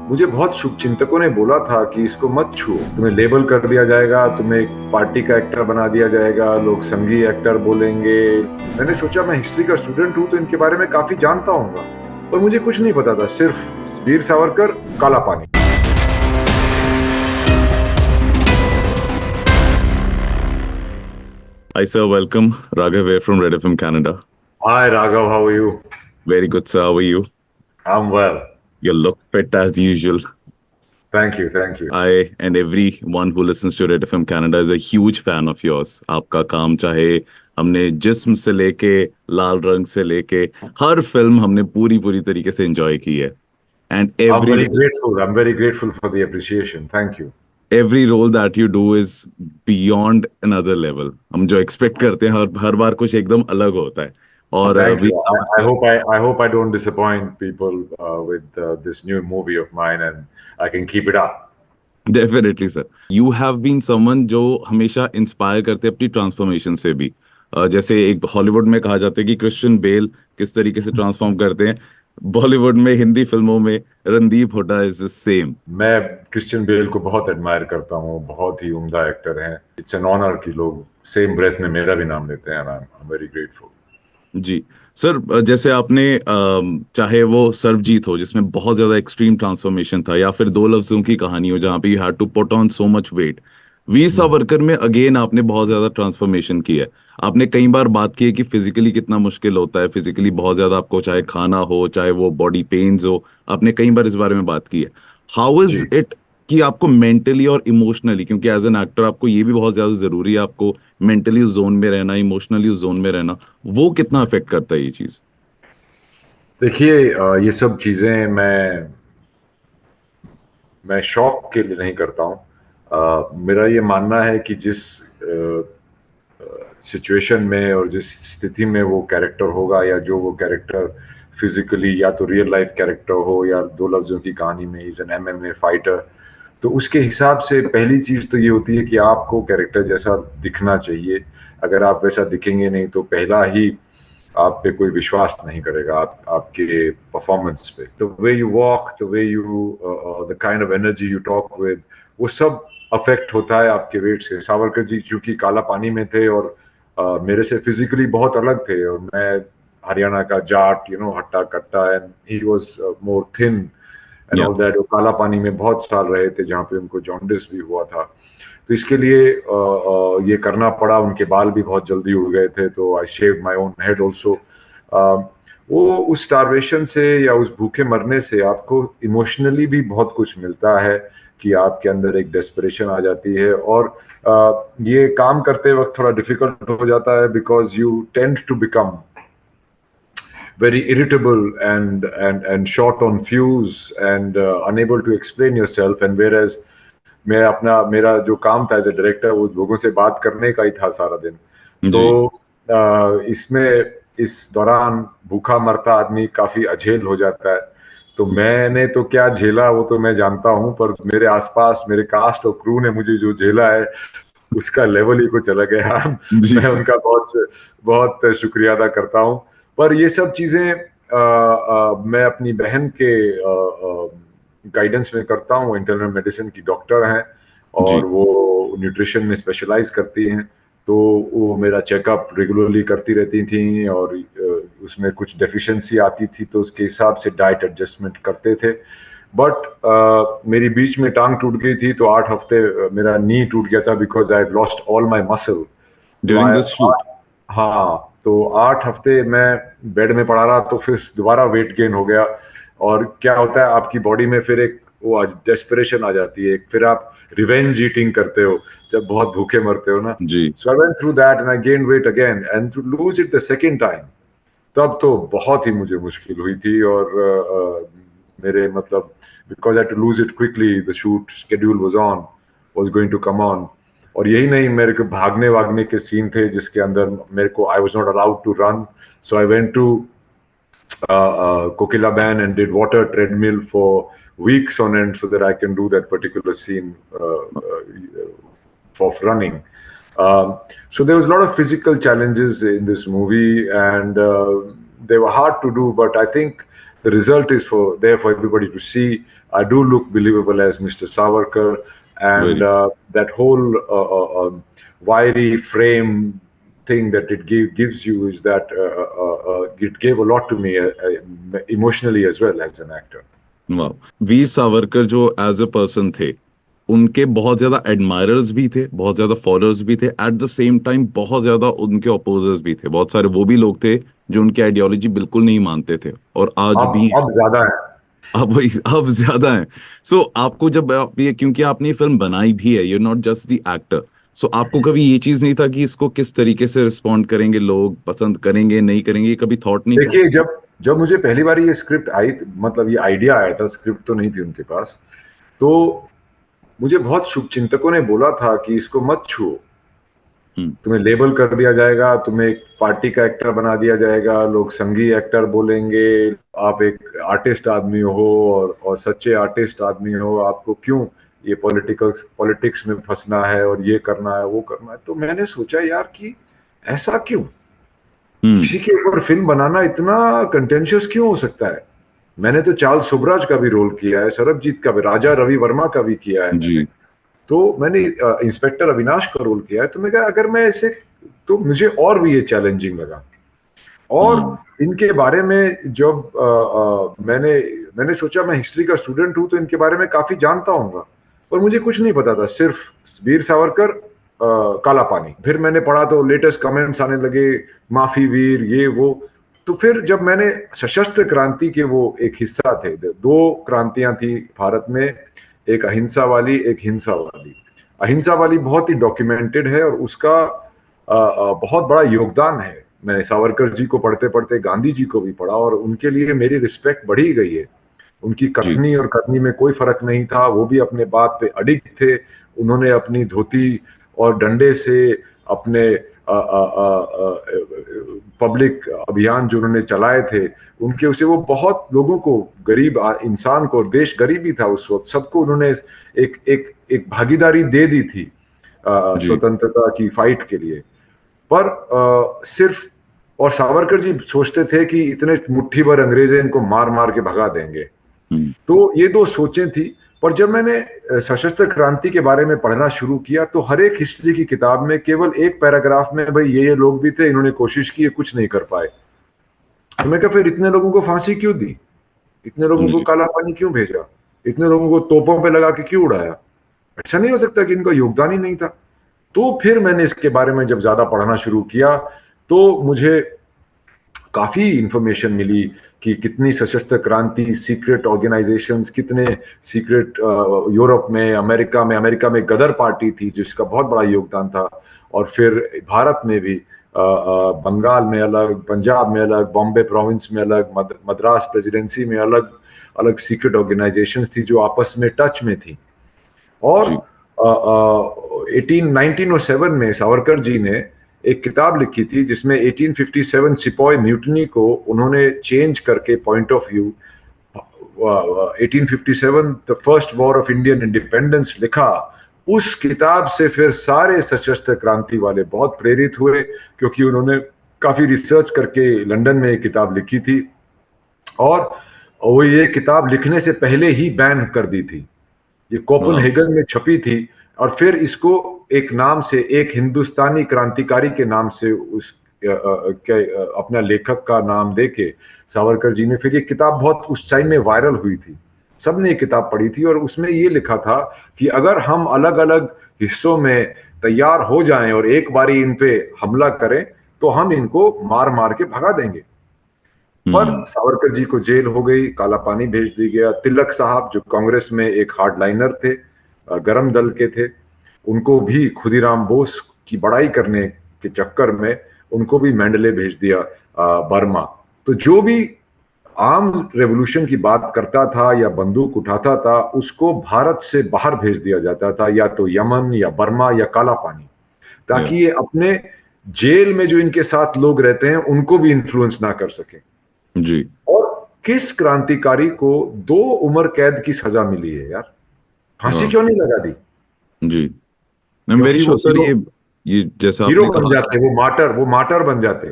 मुझे बहुत शुभचिंतकों ने बोला था कि इसको मत छुओ, तुम्हें लेबल कर दिया जाएगा, तुम्हें एक पार्टी का एक्टर बना दिया जाएगा, लोग संघी एक्टर बोलेंगे। मैंने सोचा मैं हिस्ट्री का स्टूडेंट हूँ तो इनके बारे में काफी जानता हूँगा, पर मुझे कुछ नहीं पता था, सिर्फ वीर सावरकर, काला पानी। Hi, sir. Welcome. Raghav here from Red FM Canada. Hi Raghav, how are you? Very good, sir. How are you? I am well, You look fit as usual. Thank you thank you. I and everyone who listens to Red FM Canada is a huge fan of yours. आपका काम चाहे हमने जिस्म से लेके लाल रंग से लेके हर फिल्म हमने पूरी पूरी तरीके से एंजॉय की है. And I'm very grateful for the appreciation, thank you। every role that you do is beyond another level. हम जो expect करते हैं हर बार कुछ एकदम अलग होता है. और Thank Veer you। Savarkar I hope I don't disappoint people with this new movie of mine, and I can keep it up। Definitely sir, you have been someone जो हमेशा इंस्पायर करते हैं अपनी ट्रांसफॉर्मेशन से भी। जैसे एक हॉलीवुड में कहा जाता है कि क्रिश्चियन बेल किस तरीके से ट्रांसफॉर्म करते हैं, बॉलीवुड में हिंदी फिल्मों में Randeep Hooda is the same. मैं क्रिश्चियन बेल को बहुत एडमायर करता हूँ, बहुत ही उम्दा एक्टर हैं। इट्स एन ऑनर कि लोग सेम ब्रेथ में मेरा भी नाम लेते हैं। I am very grateful. जी सर, जैसे आपने चाहे वो सर्वजीत हो जिसमें बहुत ज्यादा एक्सट्रीम ट्रांसफॉर्मेशन था, या फिर दो लफ्जों की कहानी हो जहाँ पे you had to put on so much weight, Veer Savarkar में अगेन आपने बहुत ज्यादा ट्रांसफॉर्मेशन की है। आपने कई बार बात की है कि फिजिकली कितना मुश्किल होता है, फिजिकली बहुत ज्यादा आपको चाहे खाना हो चाहे वो बॉडी पेन्स हो, आपने कई बार इस बारे में बात की है। हाउ जी, इज इट कि आपको मेंटली और इमोशनली, क्योंकि एज एन एक्टर आपको ये भी बहुत ज्यादा जरूरी है, आपको मेंटली उस जोन में रहना, इमोशनली उस जोन में रहना, वो कितना अफेक्ट करता है ये चीज? देखिए, ये सब चीज़ें मैं शौक के लिए नहीं करता हूँ। मेरा ये मानना है कि जिस सिचुएशन में और जिस स्थिति में वो कैरेक्टर होगा, या जो वो कैरेक्टर फिजिकली, या तो रियल लाइफ कैरेक्टर हो या दो लफ्जों की कहानी में इज एन एमएमए फाइटर, तो उसके हिसाब से पहली चीज तो ये होती है कि आपको कैरेक्टर जैसा दिखना चाहिए। अगर आप वैसा दिखेंगे नहीं तो पहला ही आप पे कोई विश्वास नहीं करेगा, आपके परफॉर्मेंस पे। The way you walk, the way you, the kind of energy you talk with, वो सब अफेक्ट होता है आपके वेट से। सावरकर जी चूंकि काला पानी में थे और मेरे से फिजिकली बहुत अलग थे, और मैं हरियाणा का जाट, हट्टा कट्टा, and he was more thin and या ऑल दैट। वो काला पानी में बहुत साल रहे थे जहाँ पे उनको जॉन्डिस भी हुआ था, तो इसके लिए ये करना पड़ा। उनके बाल भी बहुत जल्दी उड़ गए थे, तो आई शेव माई ओन हेड ऑल्सो। वो उस स्टारवेशन से या उस भूखे मरने से आपको इमोशनली भी बहुत कुछ मिलता है, कि आपके अंदर एक डेस्परेशन आ जाती है। और ये काम करते वक्त थोड़ा डिफिकल्ट हो जाता है, because you tend to become very irritable and short on fuse and unable to explain yourself। and whereas मेरा जो काम था एज ए डायरेक्टर, वो लोगों से बात करने का ही था सारा दिन। तो जी इसमें इस दौरान भूखा मरता आदमी काफी अझेल हो जाता है। तो मैंने तो क्या झेला वो तो मैं जानता हूँ, पर मेरे आसपास मेरे कास्ट और क्रू ने मुझे जो झेला है उसका लेवल ही कुछ अलग है। जी मैं उनका बहुत बहुत शुक्रिया अदा करता हूँ। पर ये सब चीजें मैं अपनी बहन के गाइडेंस में करता हूँ। इंटरनल मेडिसिन की डॉक्टर हैं, और जी वो न्यूट्रिशन में स्पेशलाइज करती हैं, तो वो मेरा चेकअप रेगुलरली करती रहती थी। और उसमें कुछ डेफिशिएंसी आती थी तो उसके हिसाब से डाइट एडजस्टमेंट करते थे। बट मेरी बीच में टांग टूट गई थी, तो 8 हफ्ते मेरा नी टूट गया था, because I lost all my muscle. तो ड्यूरिंग दिस शूट। हाँ, तो 8 हफ्ते मैं बेड में पड़ा रहा, तो फिर दोबारा वेट गेन हो गया। और क्या होता है आपकी बॉडी में, फिर एक वो डेस्परेशन आ जाती है, फिर आप रिवेंज ईटिंग करते हो जब बहुत भूखे मरते हो ना। जी so I went through that and I gain weight again, and to lose it the second time, तब तो बहुत ही मुझे मुश्किल हुई थी। और मेरे मतलब, because I too lose it quickly, the shoot schedule was going to come on. और यही नहीं, मेरे को भागने वागने के सीन थे जिसके अंदर मेरे को, I was not allowed to run. So I went to Kokilaban and did water treadmill for weeks on end, so that I can do that particular scene for running. So there was a lot of physical challenges in this movie, and they were hard to do. But I think the result is there for everybody to see. I do look believable as Mr. Savarkar, and Very. that whole wiry frame thing that it gives you is that it gave a lot to me emotionally as well as an actor. वाह, वीर सावरकर जो as a person थे, उनके बहुत ज्यादा admirers भी थे, बहुत ज्यादा फॉलोअर्स भी थे, एट द सेम टाइम बहुत ज्यादा उनके अपोजर्स भी थे। बहुत सारे वो भी लोग थे जो उनकी आइडियोलॉजी बिल्कुल नहीं मानते थे, और आज भी हैं। अब ज्यादा है। अब ज्यादा है। सो आपको जब आप ये, क्योंकि आपने ये फिल्म बनाई भी है, you not just the actor, so आपको कभी ये चीज नहीं था कि इसको किस तरीके से रिस्पॉन्ड करेंगे, लोग पसंद करेंगे नहीं करेंगे, कभी थॉट नहीं था? देखिए, जब जब मुझे पहली बार ये स्क्रिप्ट आई, मतलब ये आइडिया आया था, स्क्रिप्ट तो नहीं थी उनके पास, तो मुझे बहुत शुभचिंतकों ने बोला था कि इसको मत छुओ, तुम्हें लेबल कर दिया जाएगा, तुम्हें एक पार्टी का एक्टर बना दिया जाएगा, लोग संगी एक्टर बोलेंगे, आप एक आर्टिस्ट आदमी हो और सच्चे आर्टिस्ट आदमी हो, आपको क्यों ये पॉलिटिक्स में फंसना है और ये करना है वो करना है। तो मैंने सोचा यार कि ऐसा क्यों, किसी के ऊपर फिल्म बनाना इतना कंटेंशियस क्यों हो सकता है। मैंने तो चार्ल्स सुबराज का भी रोल किया है, सरबजीत का भी, राजा रवि वर्मा का भी किया है मैंने, तो मैंने इंस्पेक्टर अविनाश का रोल किया है। तो मैं कहा अगर मैं ऐसे, तो मुझे और भी ये चैलेंजिंग लगा। और इनके बारे में जब मैंने सोचा मैं हिस्ट्री का स्टूडेंट हूं तो इनके बारे में काफी जानता हूंगा, पर मुझे कुछ नहीं पता था, सिर्फ वीर सावरकर, काला पानी। फिर मैंने पढ़ा तो लेटेस्ट कमेंट्स आने लगे, माफी वीर, ये वो। तो फिर जब मैंने सशस्त्र क्रांति के, वो एक हिस्सा थे, दो क्रांतियां थी भारत में, एक अहिंसा वाली, एक हिंसा वाली। अहिंसा वाली बहुत ही डॉक्यूमेंटेड है और उसका बहुत बड़ा योगदान है। मैंने सावरकर जी को पढ़ते पढ़ते गांधी जी को भी पढ़ा और उनके लिए मेरी रिस्पेक्ट बढ़ी गई है। उनकी कथनी और करनी में कोई फर्क नहीं था, वो भी अपने बात पे अडिग थे। उन्होंने अपनी धोती और डंडे से अपने पब्लिक अभियान जो उन्होंने चलाए थे, उनके उसे वो बहुत लोगों को, गरीब इंसान को, देश गरीब ही था उस वक्त, सबको उन्होंने एक एक एक भागीदारी दे दी थी स्वतंत्रता की फाइट के लिए। पर सिर्फ, और सावरकर जी सोचते थे कि इतने मुट्ठी भर अंग्रेज इनको मार मार के भगा देंगे। तो ये दो सोचें थी। पर जब मैंने सशस्त्र क्रांति के बारे में पढ़ना शुरू किया तो हर एक हिस्ट्री की किताब में केवल एक पैराग्राफ में भाई ये लोग भी थे, इन्होंने कोशिश की, कुछ नहीं कर पाए। तो मैं कहा फिर इतने लोगों को फांसी क्यों दी, इतने लोगों को काला पानी क्यों भेजा, इतने लोगों को तोपों पे लगा के क्यों उड़ाया? ऐसा नहीं हो सकता कि इनका योगदान ही नहीं था। तो फिर मैंने इसके बारे में जब ज्यादा पढ़ना शुरू किया तो मुझे काफी इंफॉर्मेशन मिली कि कितनी सशस्त्र क्रांति, सीक्रेट ऑर्गेनाइजेशंस, कितने सीक्रेट, यूरोप में, अमेरिका में गदर पार्टी थी जिसका बहुत बड़ा योगदान था। और फिर भारत में भी बंगाल में अलग, पंजाब में अलग, बॉम्बे प्रोविंस में अलग, मद्रास प्रेसिडेंसी में अलग अलग सीक्रेट ऑर्गेनाइजेशंस थी जो आपस में टच में थी। और 1907 में सावरकर जी ने एक किताब लिखी थी जिसमें 1857 सिपॉय म्यूटनी को उन्होंने चेंज करके point of view, 1857 the first war of Indian independence लिखा। उस किताब से फिर सारे सशस्त्र क्रांति वाले बहुत प्रेरित हुए, क्योंकि उन्होंने काफी रिसर्च करके लंदन में एक किताब लिखी थी और वो ये किताब लिखने से पहले ही बैन कर दी थी। ये कोपेनहेगन में छपी थी और फिर इसको एक नाम से, एक हिंदुस्तानी क्रांतिकारी के नाम से, उस अपना लेखक का नाम देके सावरकर जी ने फिर ये किताब बहुत उस टाइम में वायरल हुई थी, सबने ये किताब पढ़ी थी। और उसमें ये लिखा था कि अगर हम अलग अलग हिस्सों में तैयार हो जाएं और एक बारी इन पे हमला करें तो हम इनको मार मार के भगा देंगे। पर सावरकर जी को जेल हो गई, काला पानी भेज दी गया। तिलक साहब जो कांग्रेस में एक हार्डलाइनर थे, गरम दल के थे, उनको भी खुदीराम बोस की बड़ाई करने के चक्कर में उनको भी मैंडले भेज दिया बर्मा। तो जो भी आम रेवोल्यूशन की बात करता था या बंदूक उठाता था उसको भारत से बाहर भेज दिया जाता था, या तो यमन या बर्मा या काला पानी, ताकि ये अपने जेल में जो इनके साथ लोग रहते हैं उनको भी इन्फ्लुएंस ना कर सके जी। और किस क्रांतिकारी को 2 उम्र कैद की सजा मिली है यार, फांसी क्यों नहीं लगा दी? जी, I am very sure sir, ये जैसा हीरो आपने बन कहा, जाते, वो माटर बन जाते।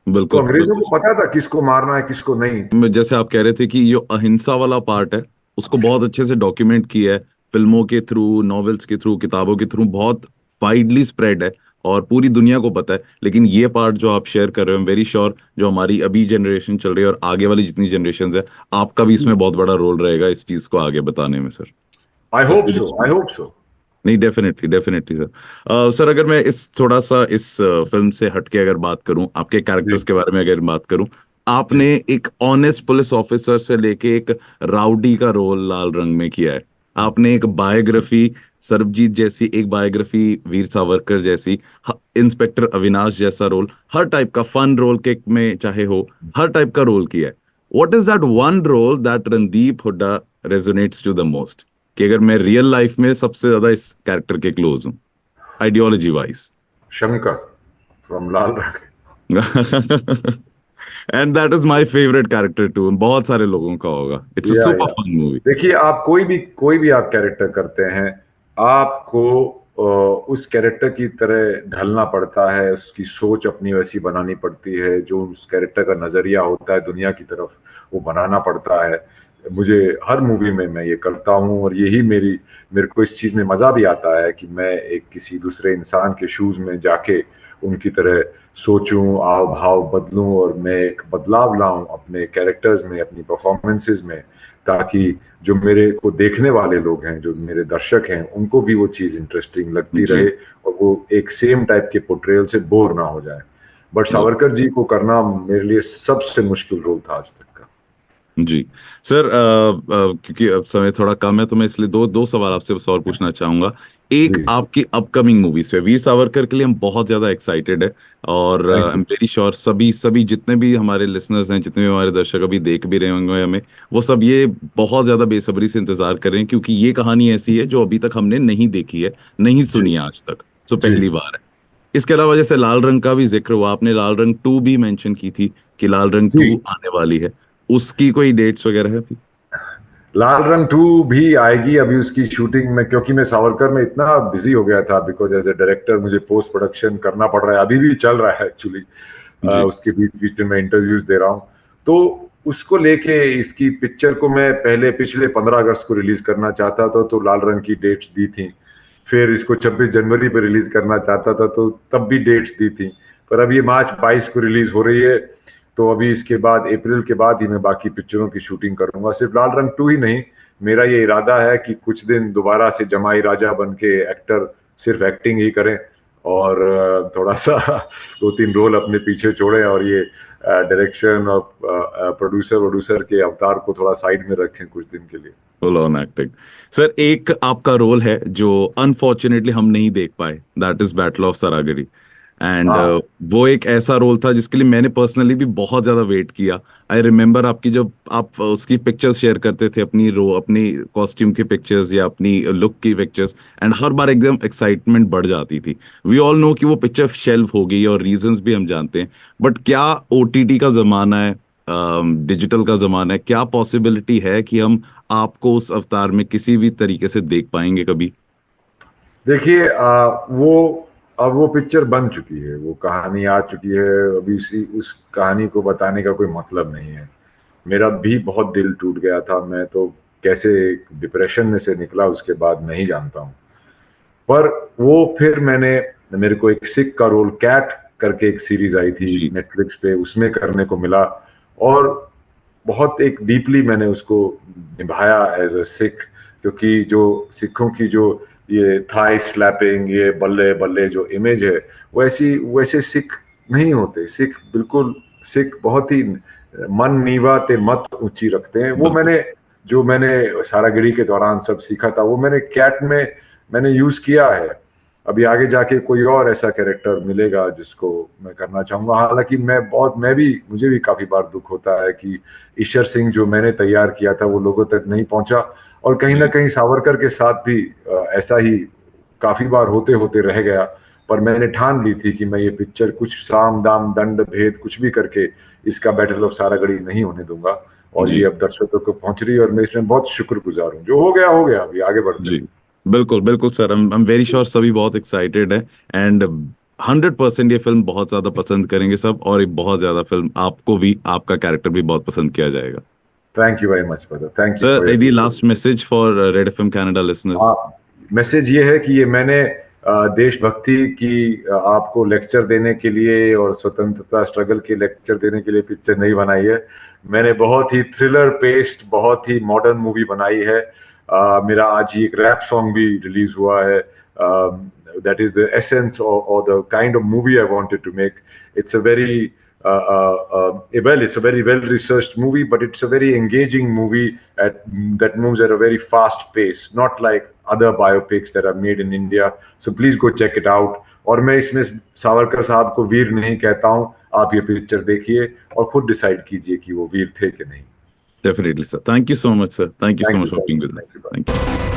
तो बिल्कुल अंग्रेजों बिल्कुल। को पता था किसको मारना है किसको नहीं। जैसे आप कह रहे थे कि ये अहिंसा वाला पार्ट है, उसको बहुत अच्छे से डॉक्यूमेंट किया है, फिल्मों के थ्रू, नॉवेल्स के थ्रू, किताबों के थ्रू बहुत वाइडली स्प्रेड है और पूरी दुनिया को पता है। लेकिन ये पार्ट जो आप शेयर कर रहे हो, वेरी श्योर जो हमारी अभी जनरेशन चल रही है और आगे वाली जितनी जनरेशन है, आपका भी इसमें बहुत बड़ा रोल रहेगा इस चीज को आगे बताने में सर। आई सर होप पूरी सो, आई दुनिया। Hope so. नहीं, डेफिनेटली डेफिनेटली सर। सर अगर मैं इस थोड़ा सा इस फिल्म से हटके अगर बात करूं, आपके जी कैरेक्टर्स के बारे में अगर बात करूं, जी। आपने एक ऑनेस्ट पुलिस ऑफिसर से लेके एक राउडी का रोल लाल रंग में किया है। आपने एक बायोग्राफी, सरबजीत जैसी एक बायोग्राफी, वीर सावरकर जैसी, इंस्पेक्टर अविनाश जैसा रोल, हर टाइप का फन रोल के में चाहे हो, हर टाइप का रोल किया है। What is that one role that Randeep Hooda resonates to the most, कि अगर मैं रियल लाइफ में सबसे ज्यादा इस कैरेक्टर के क्लोज हूँ, ideology wise? Shankar from Lal Rang. And that is my favourite character too, बहुत सारे लोगों का होगा। इट्स अ सुपर या फन मूवी। देखिए, आप कोई भी आप कैरेक्टर करते हैं, आपको उस कैरेक्टर की तरह ढलना पड़ता है, उसकी सोच अपनी वैसी बनानी पड़ती है, जो उस कैरेक्टर का नजरिया होता है दुनिया की तरफ, वो बनाना पड़ता है। मुझे हर मूवी में मैं ये करता हूँ, और यही मेरे को इस चीज में मजा भी आता है कि मैं एक किसी दूसरे इंसान के शूज में जाके उनकी तरह सोचूं, आव भाव बदलूं, और मैं एक बदलाव लाऊं अपने कैरेक्टर्स में, अपनी परफॉर्मेंसेज में, ताकि जो मेरे को देखने वाले लोग हैं, जो मेरे दर्शक हैं, उनको भी वो चीज इंटरेस्टिंग लगती रहे जी। और वो एक सेम टाइप के पोर्ट्रेयल से बोर ना हो जाए। बट सावरकर जी को करना मेरे लिए सबसे मुश्किल रोल था आज तक का। जी सर, क्योंकि अब समय थोड़ा कम है तो मैं इसलिए दो दो सवाल आपसे बस और पूछना चाहूंगा। एक, जी। आपकी अपकमिंग मूवीज पे वीर सावरकर के लिए हम बहुत ज्यादा एक्साइटेड है, और I thank am you. Very sure सभी सभी जितने भी हमारे लिसनर्स हैं, जितने भी हमारे दर्शक अभी देख भी रहे होंगे हमें, वो सब ये बहुत ज्यादा बेसब्री से इंतजार कर रहे हैं, क्योंकि ये कहानी ऐसी है जो अभी तक हमने नहीं देखी है, नहीं जी सुनी है आज तक, तो जी। पहली बार है। इसके अलावा जैसे लाल रंग का भी जिक्र हुआ, आपने लाल रंग 2 भी मेंशन की थी कि लाल रंग जी 2 आने वाली है, उसकी कोई डेट्स वगैरह है अभी? लाल रंग 2 भी आएगी। अभी उसकी शूटिंग में, क्योंकि मैं सावरकर में इतना बिजी हो गया था, बिकॉज एज ए डायरेक्टर मुझे पोस्ट प्रोडक्शन करना पड़ रहा है, अभी भी चल रहा है एक्चुअली। जी उसके बीच बीच में मैं इंटरव्यूज दे रहा हूँ। तो उसको लेके, इसकी पिक्चर को मैं पहले पिछले 15 अगस्त को रिलीज करना चाहता था, तो लाल रंग की डेट्स दी थी। फिर इसको 26 जनवरी पे रिलीज करना चाहता था, तो तब भी डेट्स दी थी। पर अब ये मार्च 22 को रिलीज हो रही है, तो अभी इसके बाद अप्रैल के बाद ही मैं बाकी पिक्चरों की शूटिंग करूंगा। सिर्फ लाल रंग 2 ही नहीं, मेरा ये इरादा है कि कुछ दिन दोबारा से जमाई राजा बन के एक्टर सिर्फ एक्टिंग ही करें, और थोड़ा सा 2-3 रोल अपने पीछे छोड़ें, और ये डायरेक्शन और प्रोड्यूसर वोड्यूसर के अवतार को थोड़ा साइड में रखें कुछ दिन के लिए। Full on acting. सर एक आपका रोल है जो अनफॉर्चुनेटली हम नहीं देख पाए, that is battle of Saragarhi. And हाँ वो एक ऐसा रोल था जिसके लिए मैंने पर्सनली भी बहुत ज्यादा वेट किया। आई रिमेम्बर आपकी, जब आप उसकी पिक्चर्स शेयर करते थे, अपनी कॉस्ट्यूम की पिक्चर्स या अपनी लुक की पिक्चर्स, एंड हर बार एकदम एक्साइटमेंट बढ़ जाती थी। वी ऑल नो कि वो पिक्चर शेल्फ हो गई और रीजंस भी हम जानते हैं, बट क्या ओटीटी का जमाना है, डिजिटल का जमाना है, क्या पॉसिबिलिटी है कि हम आपको उस अवतार में किसी भी तरीके से देख पाएंगे कभी? देखिए, वो अब वो पिक्चर बन चुकी है, वो कहानी आ चुकी है। अभी उस कहानी को बताने का कोई मतलब नहीं है। मेरा भी बहुत दिल टूट गया था, मैं तो कैसे डिप्रेशन में से निकला उसके बाद नहीं जानता हूँ। पर वो फिर मेरे को एक सिख का रोल, कैट करके एक सीरीज आई थी जी नेटफ्लिक्स पे, उसमें करने को मिला, और बहुत एक डीपली मैंने उसको निभाया एज अ सिख। क्योंकि जो सिखों की जो ये थाई स्लैपिंग, ये बल्ले बल्ले जो इमेज है, वैसे सिख नहीं होते। सिख बहुत ही मन नीवा ते मत ऊंची रखते हैं। वो बिल्कुल। जो मैंने सारागिरी के दौरान सब सीखा था, वो मैंने कैट में मैंने यूज किया है। अभी आगे जाके कोई और ऐसा कैरेक्टर मिलेगा जिसको मैं करना चाहूंगा। हालांकि मुझे भी काफी बार दुख होता है कि ईश्वर सिंह जो मैंने तैयार किया था वो लोगों तक नहीं पहुंचा, और कहीं ना जी कहीं सावरकर के साथ भी ऐसा ही काफी बार होते होते रह गया। पर मैंने ठान ली थी कि मैं ये पिक्चर कुछ साम दाम दंड भेद कुछ भी करके इसका बैटल ऑफ सारागढ़ी नहीं होने दूंगा, और ये जी अब दर्शकों को पहुंच रही है, और मैं इसमें बहुत शुक्रगुजार हूँ। जो हो गया, अभी आगे बढ़ते जी। हैं। बिल्कुल बिल्कुल sir, I am very sure सभी बहुत एक्साइटेड है। एंड 100% ये फिल्म बहुत ज्यादा पसंद करेंगे सब, और एक बहुत ज्यादा फिल्म आपको भी, आपका कैरेक्टर भी बहुत पसंद किया जाएगा। Thank you very much brother, thank you for sir, your any good. Last message for red FM Canada listeners? हाँ, मैसेज ये है कि ये मैंने देशभक्ति की आपको लेक्चर देने के लिए और स्वतंत्रता स्ट्रगल के लेक्चर देने के लिए पिक्चर नहीं बनाई है। मैंने बहुत ही थ्रिलर पेस्ड, बहुत ही मॉडर्न मूवी बनाई है। मेरा आज ही एक रैप सॉन्ग भी रिलीज हुआ है। दैट इज द एसेंस और the kind of movie I wanted to make. It's a very well, it's a very well-researched movie, but it's a very engaging movie that moves at a very fast pace, not like other biopics that are made in India. So please go check it out. और मैं इसमें सावरकर साहब को वीर नहीं कहता हूँ। आप ये पिक्चर देखिए और खुद डिसाइड कीजिए कि वो वीर थे कि नहीं। Definitely, sir. Thank you so much, sir. Thank you so thank much you, for thank being you, with us. Thank you. Thank you.